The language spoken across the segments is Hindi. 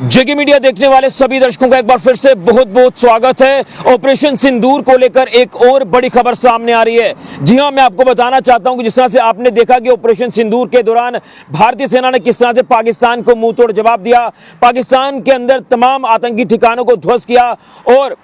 जेके मीडिया देखने वाले सभी दर्शकों का एक बार फिर से बहुत बहुत स्वागत है। ऑपरेशन सिंदूर को लेकर एक और बड़ी खबर सामने आ रही है। जी हां, मैं आपको बताना चाहता हूं कि जिस तरह से आपने देखा कि ऑपरेशन सिंदूर के दौरान भारतीय सेना ने किस तरह से पाकिस्तान को मुंह तोड़ जवाब दिया, पाकिस्तान के अंदर तमाम आतंकी ठिकानों को ध्वस्त किया और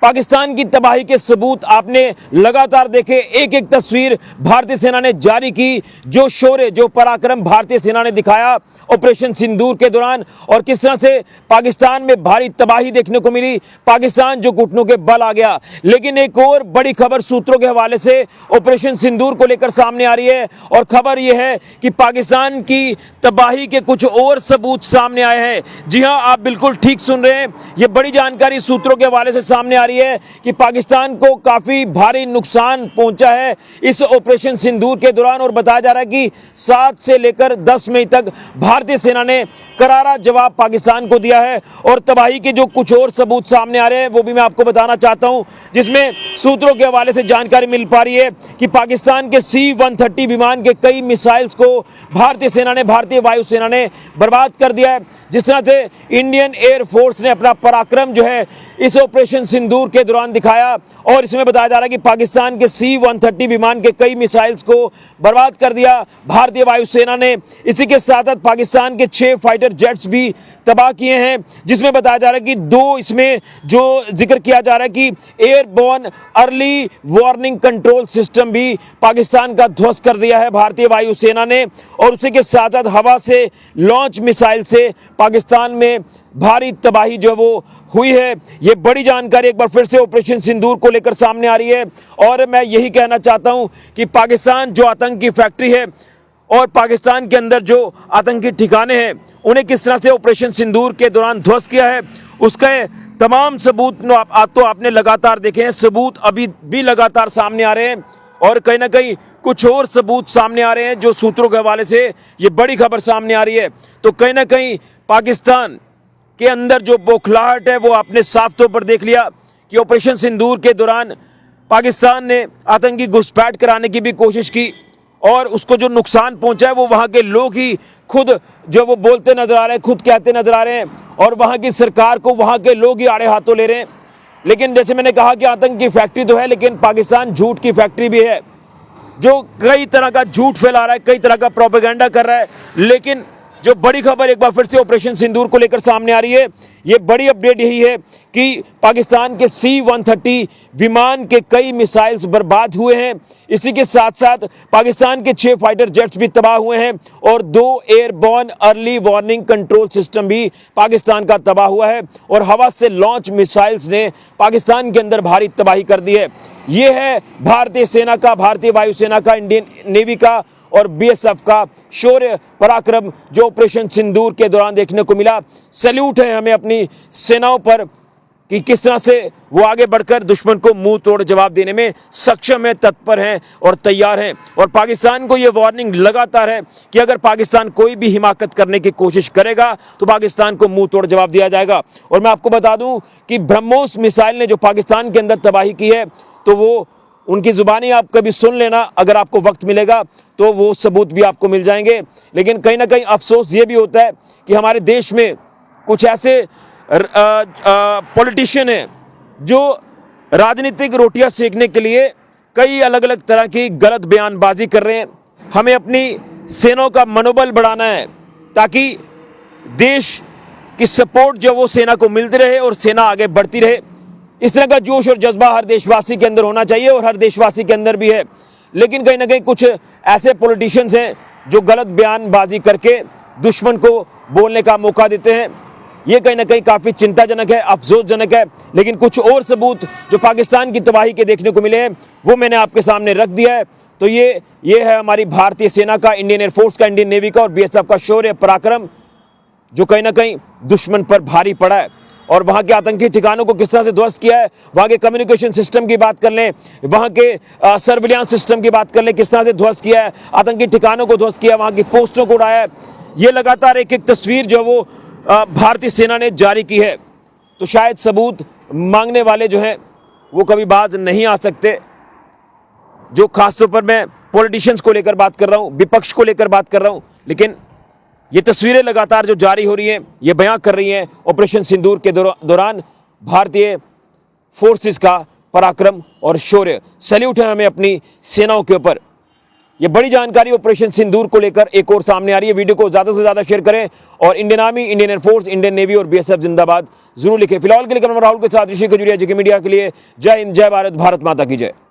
पाकिस्तान की तबाही के सबूत आपने लगातार देखे। एक एक तस्वीर भारतीय सेना ने जारी की, जो शौर्य जो पराक्रम भारतीय सेना ने दिखाया ऑपरेशन सिंदूर के दौरान और किस तरह से पाकिस्तान में भारी तबाही देखने को मिली, पाकिस्तान जो घुटनों के बल आ गया। लेकिन एक और बड़ी खबर सूत्रों के हवाले से ऑपरेशन सिंदूर को लेकर सामने आ रही है और खबर यह है कि पाकिस्तान की तबाही के कुछ और सबूत सामने आए हैं। जी हां, आप बिल्कुल ठीक सुन रहे हैं। यह बड़ी जानकारी सूत्रों के हवाले से सामने आ रही है कि पाकिस्तान को काफी भारी नुकसान पहुंचा है इस ऑपरेशन सिंदूर के दौरान और बताया जा रहा है कि 7 से लेकर 10 मई तक भारतीय सेना ने करारा जवाब पाकिस्तान को दिया है। और तबाही के जो कुछ और सबूत सामने आ रहे हैं वो भी मैं आपको बताना चाहता हूं, जिसमें सूत्रों के हवाले से जानकारी मिल पा रही है कि पाकिस्तान के C-130 विमान के कई मिसाइल्स को भारतीय सेना ने, भारतीय वायुसेना ने बर्बाद कर दिया है। जिस तरह से इंडियन एयरफोर्स ने अपना पराक्रम जो है इस ऑपरेशन सिंदूर के दौरान दिखाया और इसमें बताया जा रहा है कि पाकिस्तान के C-130 विमान के कई मिसाइल्स को बर्बाद कर दिया भारतीय वायुसेना ने। इसी के साथ साथ पाकिस्तान के 6 फाइटर जेट्स भी तबाह किए हैं, जिसमें बताया जा रहा है कि 2 इसमें जो जिक्र किया जा रहा है कि airborne early warning control system भी पाकिस्तान का ध्वस्त कर दिया है भारतीय वायुसेना ने। और उसी के साथ साथ हवा से लॉन्च मिसाइल से पाकिस्तान में भारी तबाही जो वो हुई है। ये बड़ी जानकारी एक बार फिर से ऑपरेशन सिंदूर को लेकर सामने आ रही है और मैं यही कहना चाहता हूं कि पाकिस्तान जो आतंकी फैक्ट्री है और पाकिस्तान के अंदर जो आतंकी ठिकाने हैं उन्हें किस तरह से ऑपरेशन सिंदूर के दौरान ध्वस्त किया है, उसके तमाम सबूत तो आपने लगातार देखे हैं। सबूत अभी भी लगातार सामने आ रहे हैं और कहीं ना कहीं कुछ और सबूत सामने आ रहे हैं जो सूत्रों के हवाले से ये बड़ी खबर सामने आ रही है। तो कहीं ना कहीं पाकिस्तान के अंदर जो बौखलाहट है वो आपने साफ तौर पर देख लिया कि ऑपरेशन सिंदूर के दौरान पाकिस्तान ने आतंकी घुसपैठ कराने की भी कोशिश की और उसको जो नुकसान पहुंचा है वो वहां के लोग ही खुद जो वो बोलते नजर आ रहे हैं, खुद कहते नजर आ रहे हैं और वहां की सरकार को वहां के लोग ही आड़े हाथों ले रहे हैं। लेकिन जैसे मैंने कहा कि आतंक की फैक्ट्री तो है, लेकिन पाकिस्तान झूठ की फैक्ट्री भी है जो कई तरह का झूठ फैला रहा है, कई तरह का प्रोपेगेंडा कर रहा है। लेकिन जो बड़ी खबर एक बार फिर से ऑपरेशन सिंदूर को लेकर सामने आ रही है, ये बड़ी अपडेट यही है कि पाकिस्तान के C-130 विमान के कई मिसाइल्स बर्बाद हुए हैं। इसी के साथ साथ पाकिस्तान के 6 फाइटर जेट्स भी तबाह हुए हैं और 2 airborne early warning control system भी पाकिस्तान का तबाह हुआ है और हवा से लॉन्च मिसाइल्स ने पाकिस्तान के अंदर भारी तबाही कर दी है। ये है भारतीय सेना का, भारतीय वायुसेना का, इंडियन नेवी का और BSF का शौर्य पराक्रम जो ऑपरेशन सिंदूर के दौरान देखने को मिला। सैल्यूट है हमें अपनी सेनाओं पर कि किस तरह से वो आगे बढ़कर दुश्मन को मुंह तोड़ जवाब देने में सक्षम है, तत्पर हैं और तैयार हैं। और पाकिस्तान को ये वार्निंग लगातार है कि अगर पाकिस्तान कोई भी हिमाकत करने की कोशिश करेगा तो पाकिस्तान को मुंह तोड़ जवाब दिया जाएगा। और मैं आपको बता दूं कि ब्रह्मोस मिसाइल ने जो पाकिस्तान के अंदर तबाही की है, तो वो उनकी जुबानी आप कभी सुन लेना, अगर आपको वक्त मिलेगा तो वो सबूत भी आपको मिल जाएंगे। लेकिन कहीं ना कहीं अफसोस ये भी होता है कि हमारे देश में कुछ ऐसे पॉलिटिशियन हैं जो राजनीतिक रोटियां सेकने के लिए कई अलग अलग तरह की गलत बयानबाजी कर रहे हैं। हमें अपनी सेनाओं का मनोबल बढ़ाना है ताकि देश की सपोर्ट जो वो सेना को मिलती रहे और सेना आगे बढ़ती रहे। इस तरह का जोश और जज्बा हर देशवासी के अंदर होना चाहिए और हर देशवासी के अंदर भी है। लेकिन कहीं ना कहीं कुछ ऐसे पॉलिटिशियंस हैं जो गलत बयानबाजी करके दुश्मन को बोलने का मौका देते हैं। ये कहीं ना कहीं काफ़ी चिंताजनक है, अफसोसजनक है। लेकिन कुछ और सबूत जो पाकिस्तान की तबाही के देखने को मिले हैं वो मैंने आपके सामने रख दिया है। तो ये है हमारी भारतीय सेना का, इंडियन एयरफोर्स का, इंडियन नेवी का और BSF का शौर्य पराक्रम जो कहीं ना कहीं दुश्मन पर भारी पड़ा है और वहां के आतंकी ठिकानों को किस तरह से ध्वस्त किया है। वहां के कम्युनिकेशन सिस्टम की बात कर लें, वहां के सर्विलांस सिस्टम की बात कर लें, किस तरह से ध्वस्त किया है, आतंकी ठिकानों को ध्वस्त किया, वहां की पोस्टों को उड़ाया है। ये लगातार एक एक तस्वीर जो वो भारतीय सेना ने जारी की है। तो शायद सबूत मांगने वाले जो हैं वो कभी बाज नहीं आ सकते। जो खासतौर पर मैं पॉलिटिशियंस को लेकर बात कर रहा हूं, विपक्ष को लेकर बात कर रहा हूं, लेकिन ये तस्वीरें लगातार जो जारी हो रही हैं ये बयां कर रही हैं ऑपरेशन सिंदूर के दौरान भारतीय फोर्सेस का पराक्रम और शौर्य। सैल्यूट है हमें अपनी सेनाओं के ऊपर। ये बड़ी जानकारी ऑपरेशन सिंदूर को लेकर एक और सामने आ रही है। वीडियो को ज्यादा से ज्यादा शेयर करें और Indian army, Indian air force, Indian navy और बीएसएफ जिंदाबाद जरूर लिखें। फिलहाल के लिए राहुल के साथ ऋषि खजूरिया, जेके मीडिया के लिए जय हिंद, जय भारत, भारत माता की जय।